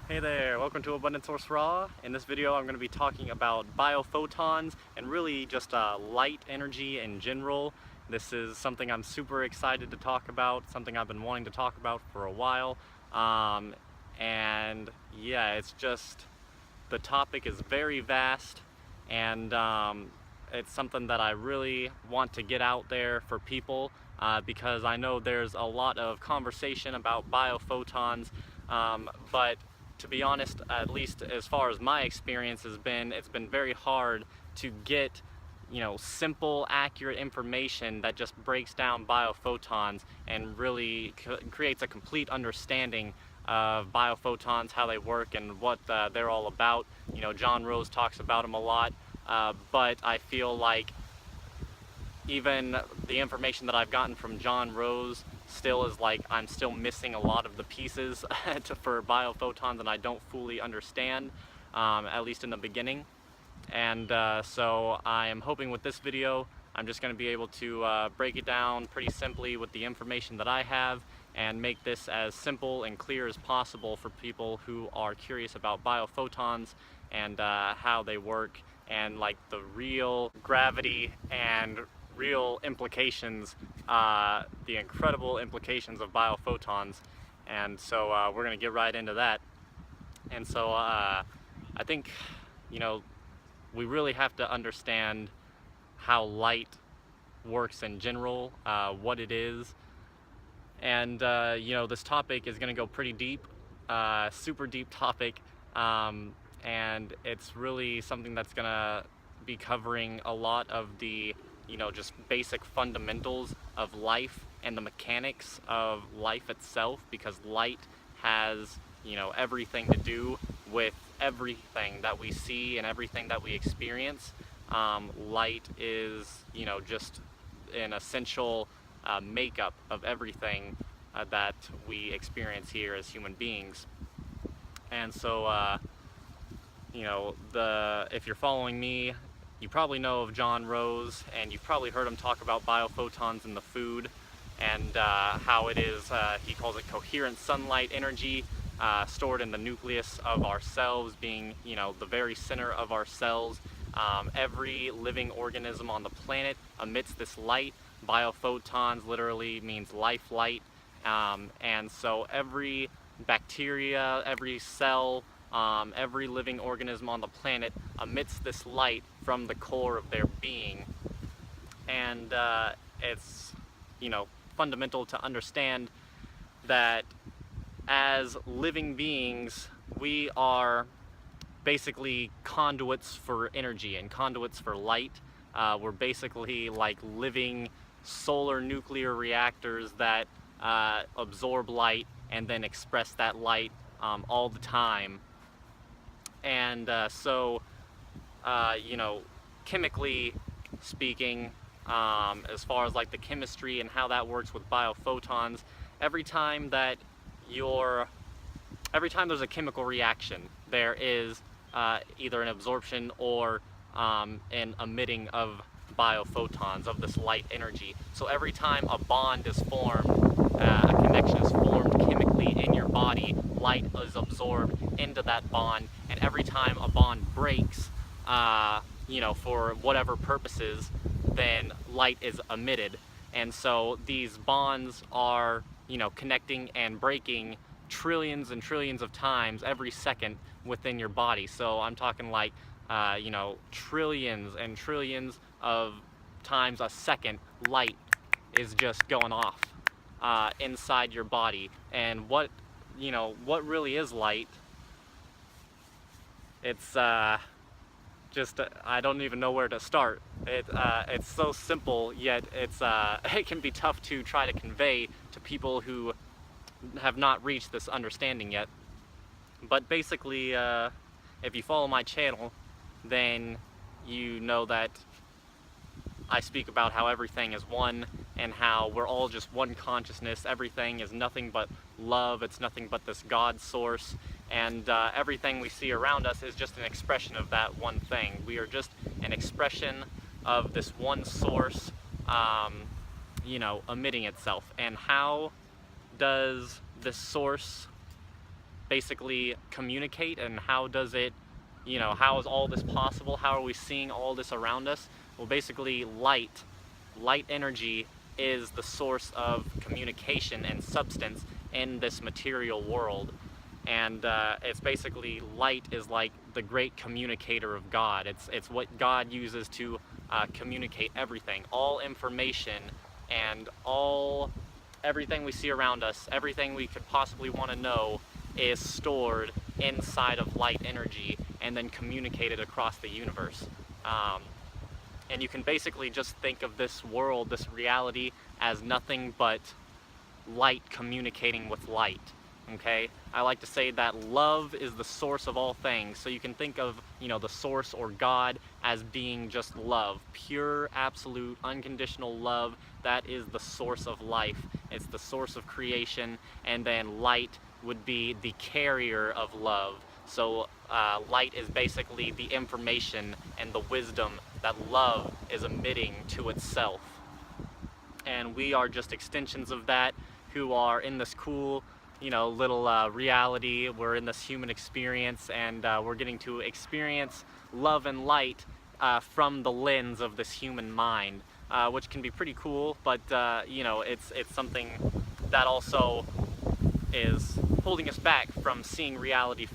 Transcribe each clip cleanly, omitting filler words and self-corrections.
Hey there, welcome to Abundant Source Raw. In this video I'm going to be talking about biophotons and really just light energy in general. This is something I'm super excited to talk about, something I've been wanting to talk about for a while. And yeah, it's just, the topic is very vast, and it's something that I really want to get out there for people because I know there's a lot of conversation about biophotons, but to be honest, at least as far as my experience has been, it's been very hard to get, simple, accurate information that just breaks down biophotons and really creates a complete understanding of biophotons, how they work, and what they're all about. John Rose talks about them a lot, but I feel like even the information that I've gotten from John Rose still is like I'm still missing a lot of the pieces for biophotons, and I don't fully understand, at least in the beginning. And so I am hoping with this video I'm just going to be able to break it down pretty simply with the information that I have and make this as simple and clear as possible for people who are curious about biophotons and how they work, and like the real gravity and real implications, the incredible implications of biophotons. And so we're going to get right into that. And so I think, we really have to understand how light works in general, what it is. And this topic is going to go pretty deep, super deep topic, and it's really something that's going to be covering a lot of the just basic fundamentals of life and the mechanics of life itself, because light has, everything to do with everything that we see and everything that we experience. Light is, just an essential makeup of everything that we experience here as human beings. And so, if you're following me, you probably know of John Rose, and you've probably heard him talk about biophotons in the food, and how it is, he calls it coherent sunlight energy stored in the nucleus of our cells, being, the very center of our cells. Every living organism on the planet emits this light. Biophotons literally means life light, and so every bacteria, every cell, every living organism on the planet emits this light from the core of their being. And it's, fundamental to understand that as living beings, we are basically conduits for energy and conduits for light. We're basically like living solar nuclear reactors that absorb light and then express that light all the time. And so, chemically speaking, as far as like the chemistry and how that works with biophotons, every time there's a chemical reaction, there is either an absorption or an emitting of biophotons, of this light energy. So every time a bond is formed, a connection is formed chemically in your body, light is absorbed into that bond. And every time a bond breaks, for whatever purposes, then light is emitted. And so these bonds are, connecting and breaking trillions and trillions of times every second within your body. So I'm talking like, trillions and trillions of times a second, light is just going off inside your body. And what really is light? It's just, I don't even know where to start. It's so simple, yet it's it can be tough to try to convey to people who have not reached this understanding yet. But basically, if you follow my channel, then you know that I speak about how everything is one, and how we're all just one consciousness. Everything is nothing but love. It's nothing but this God source. And everything we see around us is just an expression of that one thing. We are just an expression of this one source, emitting itself. And how does this source basically communicate, and how does it, how is all this possible? How are we seeing all this around us? Well, basically light energy is the source of communication and substance in this material world. And it's basically, light is like the great communicator of God. It's what God uses to communicate everything, all information, and everything we see around us, everything we could possibly want to know, is stored inside of light energy and then communicated across the universe. And you can basically just think of this world, this reality, as nothing but light communicating with light. Okay? I like to say that love is the source of all things. So you can think of, the source or God as being just love. Pure, absolute, unconditional love. That is the source of life. It's the source of creation. And then light would be the carrier of love. So light is basically the information and the wisdom that love is emitting to itself. And we are just extensions of that, who are in this cool, little reality. We're in this human experience, and we're getting to experience love and light from the lens of this human mind, which can be pretty cool, but it's something that also is holding us back from seeing reality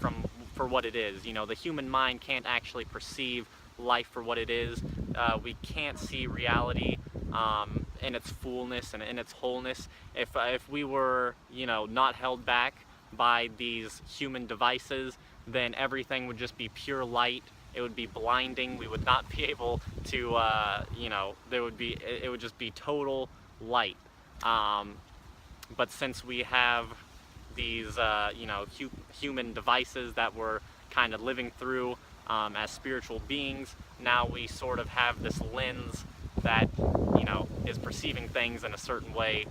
for what it is. The human mind can't actually perceive life for what it is. We can't see reality in its fullness and in its wholeness. If we were, not held back by these human devices, then everything would just be pure light. It would be blinding. We would not be able to, it would just be total light. But since we have these, human devices that we're kind of living through as spiritual beings, now we sort of have this lens that, is perceiving things in a certain way,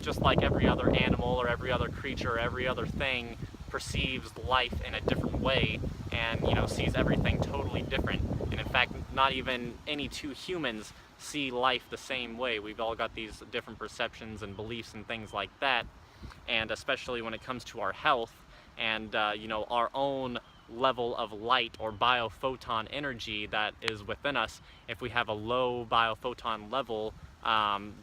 just like every other animal or every other creature or every other thing perceives life in a different way, and sees everything totally different. And in fact, not even any two humans see life the same way. We've all got these different perceptions and beliefs and things like that. And especially when it comes to our health and our own level of light or biophoton energy that is within us. If we have a low biophoton level,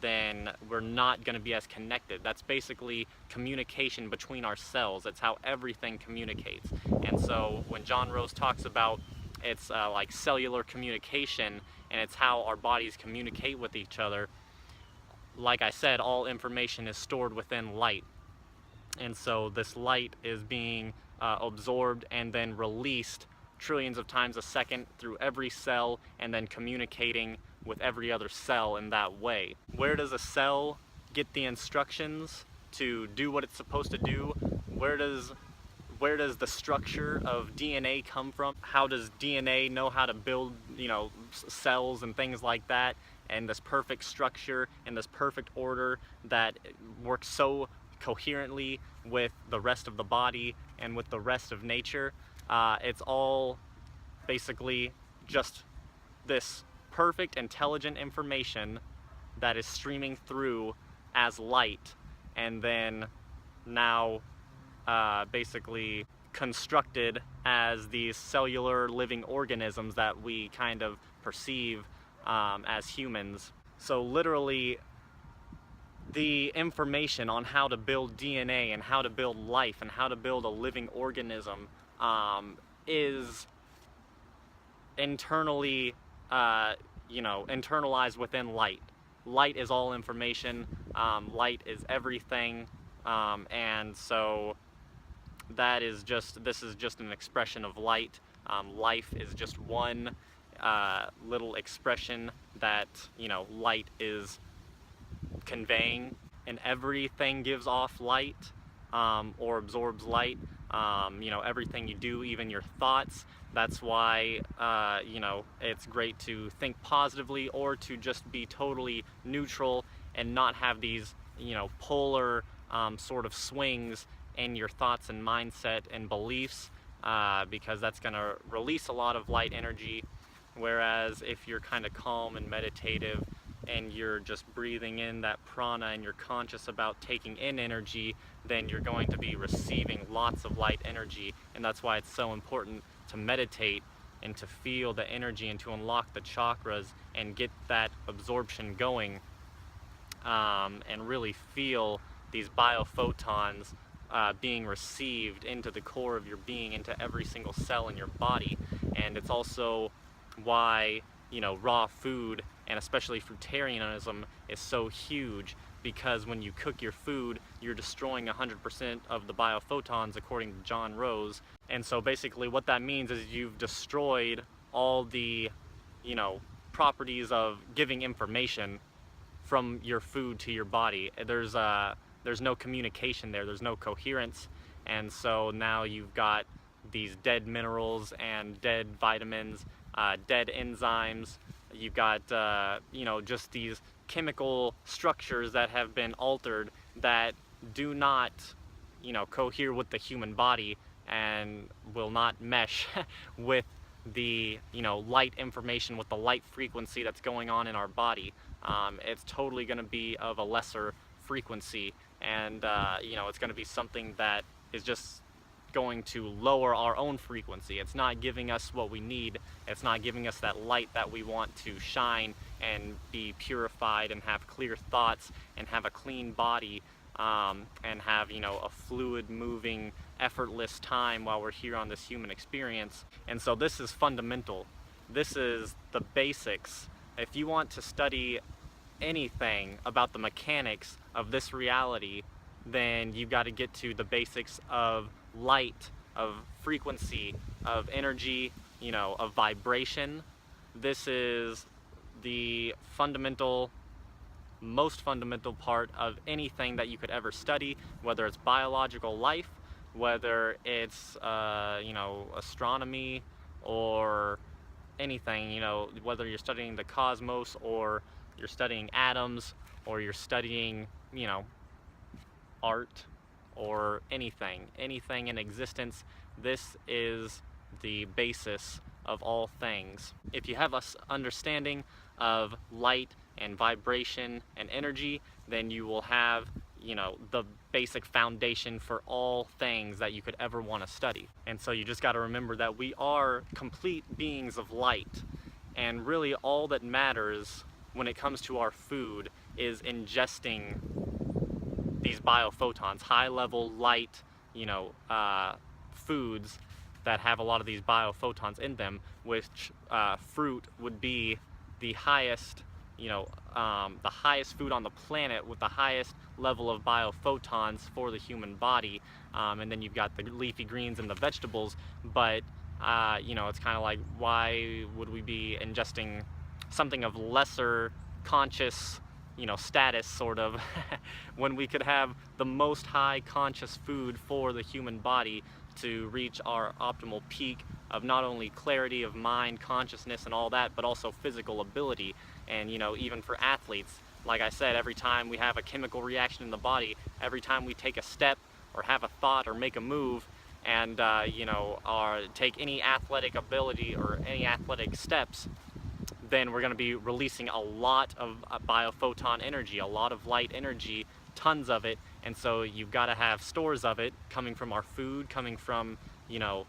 then we're not going to be as connected. That's basically communication between our cells. It's how everything communicates. And so when John Rose talks about it's like cellular communication, and it's how our bodies communicate with each other, like I said, all information is stored within light. And so this light is being absorbed and then released trillions of times a second through every cell, and then communicating with every other cell in that way. Where does a cell get the instructions to do what it's supposed to do? Where does the structure of DNA come from? How does DNA know how to build, cells and things like that, and this perfect structure and this perfect order that works so coherently with the rest of the body and with the rest of nature? It's all basically just this perfect, intelligent information that is streaming through as light, and then now basically constructed as these cellular living organisms that we kind of perceive as humans. So literally, the information on how to build DNA and how to build life and how to build a living organism is internally, internalized within light. Light is all information. Light is everything, and so this is just an expression of light. Life is just one little expression that light is conveying, and everything gives off light or absorbs light. Everything you do, even your thoughts. That's why it's great to think positively, or to just be totally neutral and not have these polar sort of swings in your thoughts and mindset and beliefs, because that's going to release a lot of light energy. Whereas if you're kind of calm and meditative, and you're just breathing in that prana and you're conscious about taking in energy, then you're going to be receiving lots of light energy. And that's why it's so important to meditate and to feel the energy and to unlock the chakras and get that absorption going, and really feel these biophotons being received into the core of your being, into every single cell in your body. And it's also why, you know, raw food, and especially fruitarianism, is so huge, because when you cook your food, you're destroying 100% of the biophotons, according to John Rose. And so basically what that means is you've destroyed all the, you know, properties of giving information from your food to your body. There's no communication there, there's no coherence, and so now you've got these dead minerals and dead vitamins, dead enzymes. You've got you know, just these chemical structures that have been altered that do not, you know, cohere with the human body and will not mesh with the, you know, light information, with the light frequency that's going on in our body. It's totally going to be of a lesser frequency, and you know, it's going to be something that is just going to lower our own frequency. It's not giving us what we need. It's not giving us that light that we want to shine and be purified and have clear thoughts and have a clean body, and have, you know, a fluid moving effortless time while we're here on this human experience. And so this is fundamental. This is the basics. If you want to study anything about the mechanics of this reality, then you've got to get to the basics of light, of frequency, of energy, you know, of vibration. This is the fundamental, most fundamental part of anything that you could ever study, whether it's biological life, whether it's you know, astronomy, or anything, you know, whether you're studying the cosmos, or you're studying atoms, or you're studying, you know, art, or anything in existence. This is the basis of all things. If you have an understanding of light and vibration and energy, then you will have, you know, the basic foundation for all things that you could ever want to study. And so you just got to remember that we are complete beings of light, and really all that matters when it comes to our food is ingesting these biophotons, high level light, you know, foods that have a lot of these biophotons in them, which fruit would be the highest, you know, the highest food on the planet with the highest level of biophotons for the human body. And then you've got the leafy greens and the vegetables, but you know, it's kind of like, why would we be ingesting something of lesser conscious, you know, status, sort of, when we could have the most high conscious food for the human body to reach our optimal peak of not only clarity of mind, consciousness, and all that, but also physical ability. And, you know, even for athletes, like I said, every time we have a chemical reaction in the body, every time we take a step or have a thought or make a move, and you know, or take any athletic ability or any athletic steps, then we're going to be releasing a lot of biophoton energy, a lot of light energy, tons of it. And so you've got to have stores of it coming from our food, coming from, you know,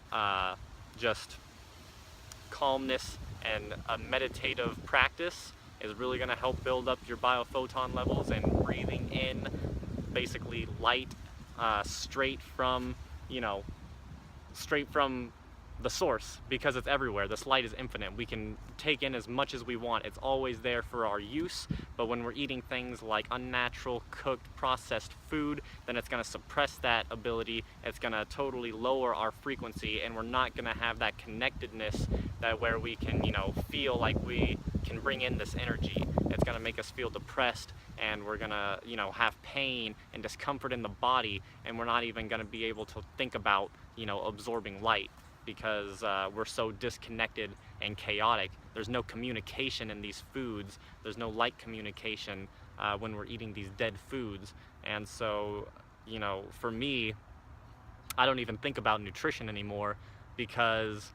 just calmness, and a meditative practice is really going to help build up your biophoton levels, and breathing in basically light straight from, you know, straight from the source, because it's everywhere. This light is infinite. We can take in as much as we want. It's always there for our use. But when we're eating things like unnatural, cooked, processed food, then it's going to suppress that ability. It's going to totally lower our frequency, and we're not going to have that connectedness that where we can, you know, feel like we can bring in this energy. It's going to make us feel depressed, and we're going to, you know, have pain and discomfort in the body, and we're not even going to be able to think about, you know, absorbing light, because we're so disconnected and chaotic. There's no communication in these foods. There's no light communication when we're eating these dead foods. And so, you know, for me, I don't even think about nutrition anymore, because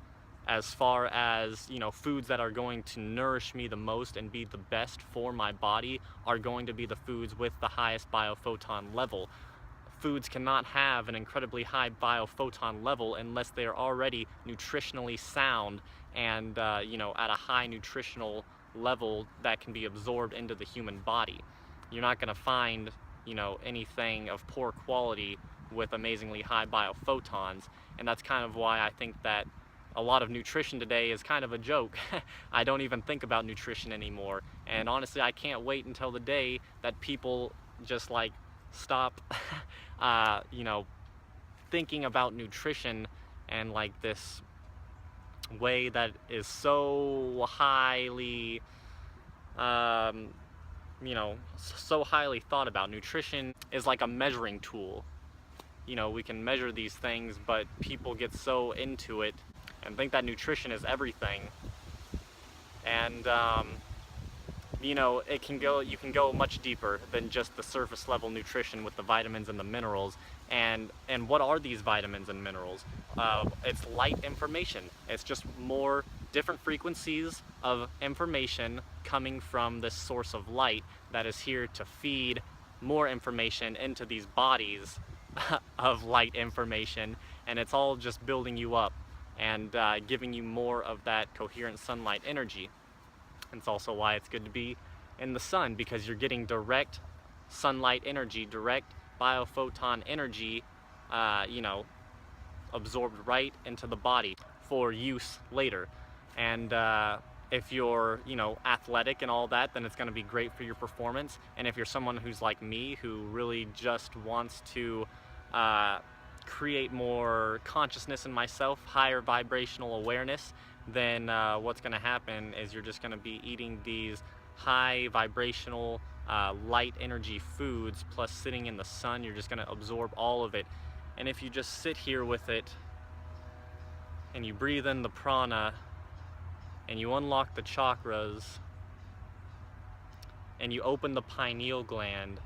as far as, you know, foods that are going to nourish me the most and be the best for my body are going to be the foods with the highest biophoton level. Foods cannot have an incredibly high biophoton level unless they are already nutritionally sound and you know, at a high nutritional level that can be absorbed into the human body. You're not going to find, you know, anything of poor quality with amazingly high biophotons, and that's kind of why I think that a lot of nutrition today is kind of a joke. I don't even think about nutrition anymore, and honestly I can't wait until the day that people just like stop you know, thinking about nutrition and like this way that is so highly you know, so highly thought about. Nutrition is like a measuring tool. You know, we can measure these things, but people get so into it and think that nutrition is everything. And you know, you can go much deeper than just the surface level nutrition with the vitamins and the minerals. And what are these vitamins and minerals? It's light information. It's just more different frequencies of information coming from this source of light that is here to feed more information into these bodies of light information, and it's all just building you up and giving you more of that coherent sunlight energy. It's also why it's good to be in the sun, because you're getting direct sunlight energy, direct biophoton energy, you know, absorbed right into the body for use later. And if you're, you know, athletic and all that, then it's going to be great for your performance. And if you're someone who's like me, who really just wants to create more consciousness in myself, higher vibrational awareness, then what's going to happen is you're just going to be eating these high vibrational light energy foods, plus sitting in the sun, you're just going to absorb all of it. And if you just sit here with it and you breathe in the prana and you unlock the chakras and you open the pineal gland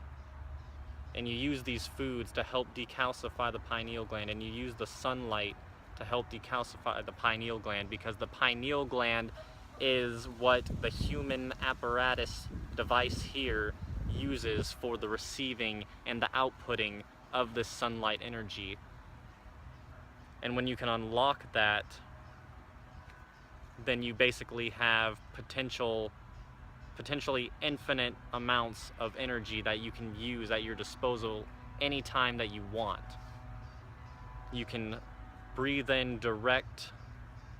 and you use these foods to help decalcify the pineal gland, and you use the sunlight to help decalcify the pineal gland, because the pineal gland is what the human apparatus device here uses for the receiving and the outputting of this sunlight energy. And when you can unlock that, then you basically have potentially infinite amounts of energy that you can use at your disposal anytime that you want. You can breathe in direct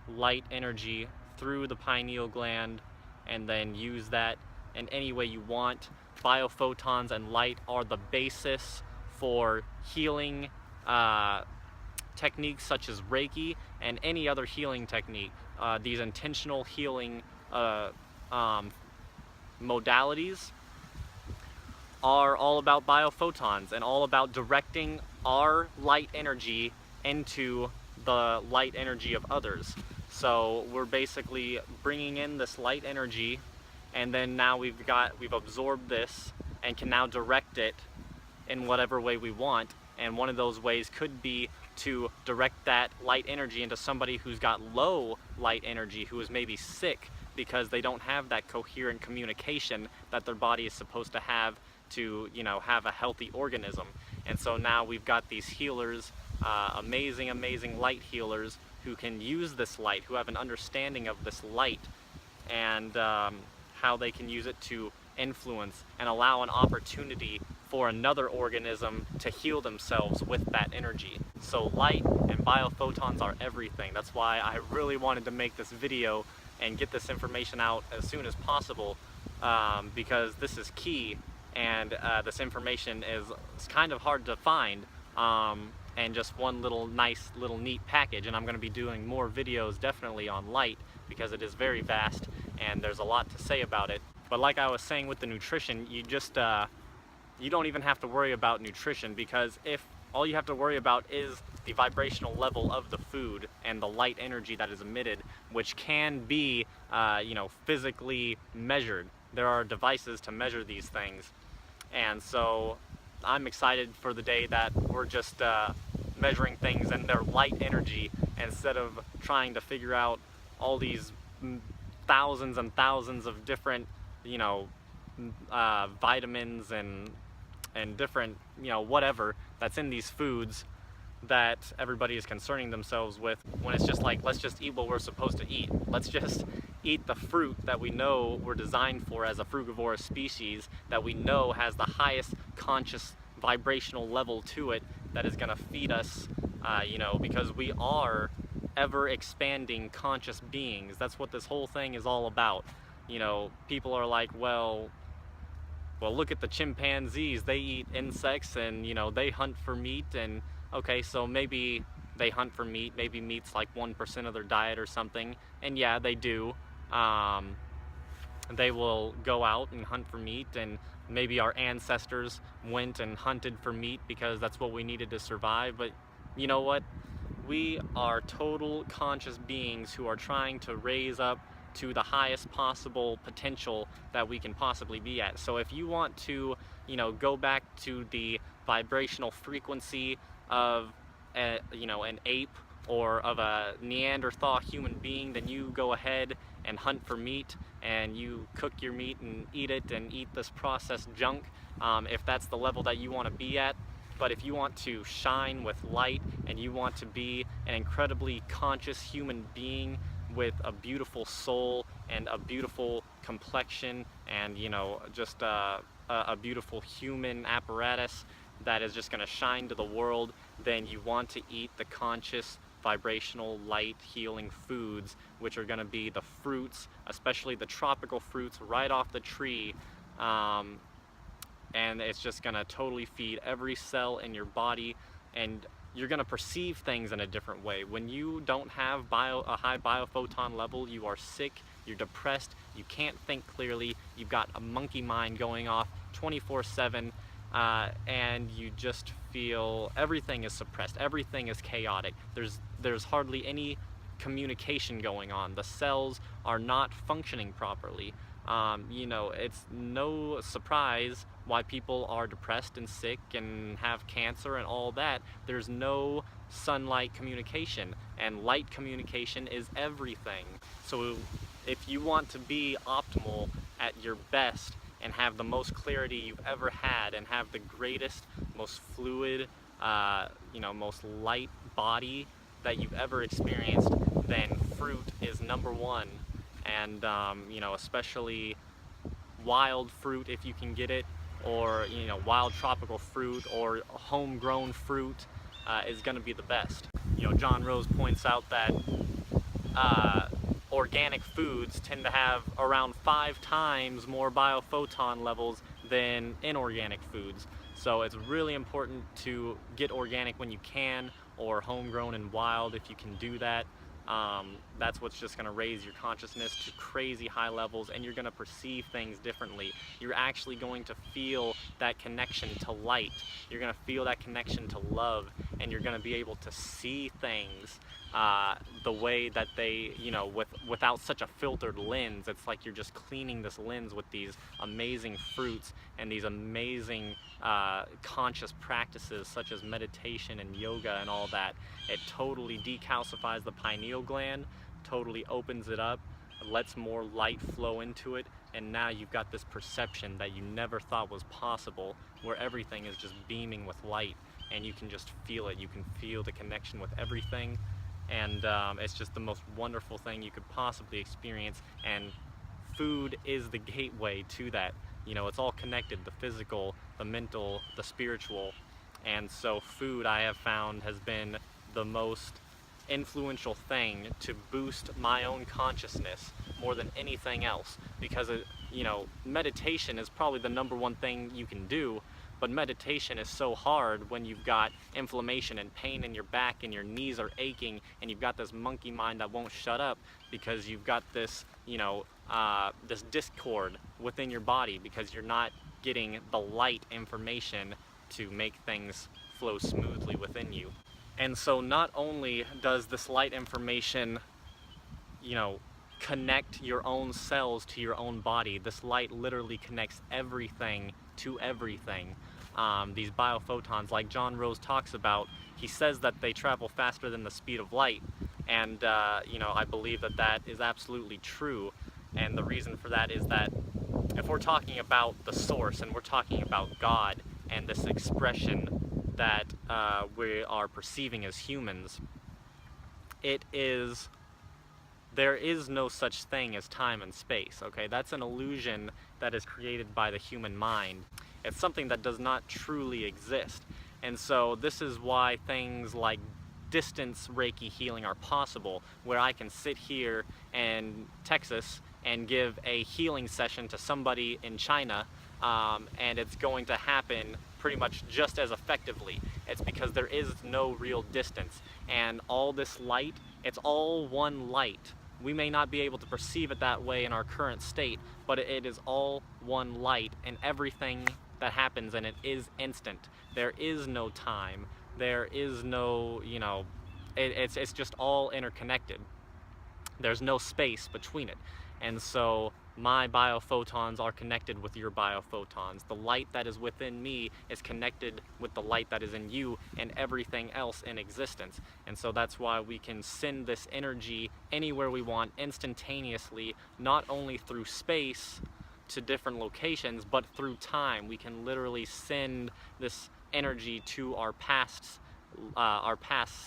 light energy through the pineal gland and then use that in any way you want. Biophotons and light are the basis for healing techniques such as Reiki and any other healing technique. These intentional healing modalities are all about biophotons and all about directing our light energy into the light energy of others. So we're basically bringing in this light energy, and then now we've absorbed this and can now direct it in whatever way we want. And one of those ways could be to direct that light energy into somebody who's got low light energy, who is maybe sick because they don't have that coherent communication that their body is supposed to have to, you know, have a healthy organism. And so now we've got these healers, amazing light healers, who can use this light, who have an understanding of this light and how they can use it to influence and allow an opportunity for another organism to heal themselves with that energy. So light and biophotons are everything. That's why I really wanted to make this video and get this information out as soon as possible, because this is key, and this information is kind of hard to find, and just one little nice little neat package. And I'm going to be doing more videos definitely on light, because it is very vast and there's a lot to say about it. But like I was saying with the nutrition, you just you don't even have to worry about nutrition, because if all you have to worry about is the vibrational level of the food and the light energy that is emitted, which can be you know, physically measured. There are devices to measure these things. And so I'm excited for the day that we're just measuring things in their light energy instead of trying to figure out all these thousands and thousands of different, you know, vitamins and different, you know, whatever that's in these foods that everybody is concerning themselves with, when it's just like, let's just eat what we're supposed to eat. Let's just eat the fruit that we know we're designed for as a frugivorous species, that we know has the highest conscious vibrational level to it, that is going to feed us, you know, because we are ever expanding conscious beings. That's what this whole thing is all about. You know, people are like, well, look at the chimpanzees, they eat insects and, you know, they hunt for meat. And okay, so maybe they hunt for meat, maybe meat's like 1% of their diet or something, and yeah, they do. They will go out and hunt for meat, and maybe our ancestors went and hunted for meat because that's what we needed to survive. But you know what? We are total conscious beings who are trying to raise up to the highest possible potential that we can possibly be at. So if you want to, you know, go back to the vibrational frequency of you know, an ape or of a Neanderthal human being, then you go ahead and hunt for meat, and you cook your meat and eat it, and eat this processed junk, if that's the level that you want to be at. But if you want to shine with light, and you want to be an incredibly conscious human being with a beautiful soul and a beautiful complexion, and, you know, just a beautiful human apparatus that is just going to shine to the world, then you want to eat the conscious, vibrational, light, healing foods, which are going to be the fruits, especially the tropical fruits right off the tree. And it's just going to totally feed every cell in your body, and you're going to perceive things in a different way. When you don't have a high biophoton level, you are sick, you're depressed, you can't think clearly, you've got a monkey mind going off 24/7, and you just feel everything is suppressed, everything is chaotic. There's hardly any communication going on. The cells are not functioning properly. You know, it's no surprise why people are depressed and sick and have cancer and all that. There's no sunlight communication, and light communication is everything. So if you want to be optimal at your best and have the most clarity you've ever had, and have the greatest, most fluid, you know, most light body that you've ever experienced, then fruit is number one. And you know, especially wild fruit if you can get it, or, you know, wild tropical fruit or homegrown fruit is going to be the best. You know, John Rose points out that organic foods tend to have around 5 times more biophoton levels than inorganic foods. So it's really important to get organic when you can, or homegrown and wild if you can do that. That's what's just going to raise your consciousness to crazy high levels, and you're going to perceive things differently. You're actually going to feel that connection to light. You're going to feel that connection to love, and you're going to be able to see things the way that they, you know, without such a filtered lens. It's like you're just cleaning this lens with these amazing fruits and these amazing conscious practices such as meditation and yoga and all that. It totally decalcifies the pineal gland, totally opens it up, lets more light flow into it, and now you've got this perception that you never thought was possible, where everything is just beaming with light, and you can just feel it. You can feel the connection with everything, and it's just the most wonderful thing you could possibly experience. And food is the gateway to that. You know, it's all connected: the physical, the mental, the spiritual. And so food, I have found, has been the most influential thing to boost my own consciousness more than anything else, because you know, meditation is probably the #1 thing you can do, but meditation is so hard when you've got inflammation and pain in your back and your knees are aching, and you've got this monkey mind that won't shut up because you've got this, you know, this discord within your body because you're not getting the light information to make things flow smoothly within you. And so not only does this light information, you know, connect your own cells to your own body, this light literally connects everything to everything. These biophotons, like John Rose talks about, he says that they travel faster than the speed of light, and you know, I believe that that is absolutely true. And the reason for that is that if we're talking about the source and we're talking about God and this expression that we are perceiving as humans, there is no such thing as time and space, okay? That's an illusion that is created by the human mind. It's something that does not truly exist. And so this is why things like distance Reiki healing are possible, where I can sit here in Texas and give a healing session to somebody in China, and it's going to happen pretty much just as effectively. It's because there is no real distance, and all this light, it's all one light. We may not be able to perceive it that way in our current state, but it is all one light, and everything that happens in it is instant. There is no time. There is no, you know, it's just all interconnected. There's no space between it. And so my biophotons are connected with your biophotons. The light that is within me is connected with the light that is in you and everything else in existence. And so that's why we can send this energy anywhere we want instantaneously, not only through space to different locations, but through time. We can literally send this energy to our past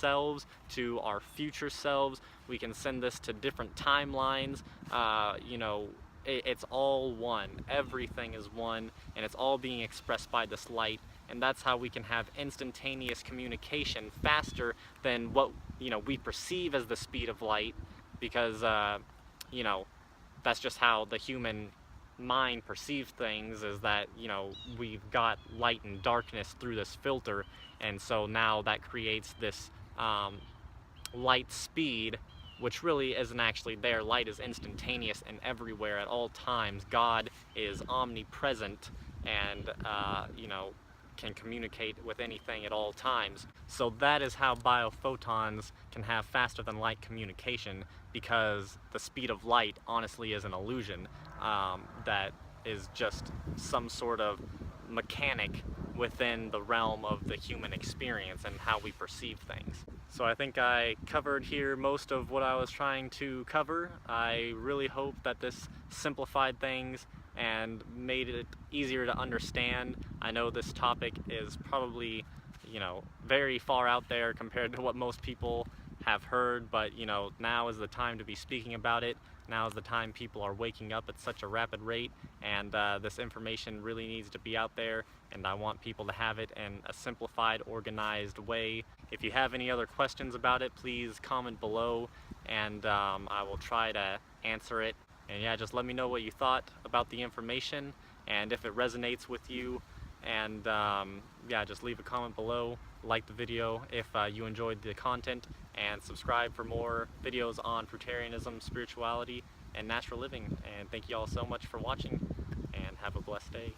selves, to our future selves. We can send this to different timelines. You know, it's all one. Everything is one, and it's all being expressed by this light. And that's how we can have instantaneous communication faster than what, you know, we perceive as the speed of light, because you know, that's just how the human mind perceive things, is that, you know, we've got light and darkness through this filter, and so now that creates this light speed, which really isn't actually there. Light is instantaneous and everywhere at all times. God is omnipresent and you know, can communicate with anything at all times. So that is how biophotons can have faster than light communication, because the speed of light honestly is an illusion that is just some sort of mechanic within the realm of the human experience and how we perceive things. So I think I covered here most of what I was trying to cover. I really hope that this simplified things and made it easier to understand. I know this topic is probably, you know, very far out there compared to what most people have heard, but, you know, now is the time to be speaking about it. Now is the time people are waking up at such a rapid rate, and this information really needs to be out there, and I want people to have it in a simplified, organized way. If you have any other questions about it, please comment below, and I will try to answer it. And yeah, just let me know what you thought about the information, and if it resonates with you. And yeah, just leave a comment below, like the video if you enjoyed the content, and subscribe for more videos on fruitarianism, spirituality, and natural living. And thank you all so much for watching, and have a blessed day.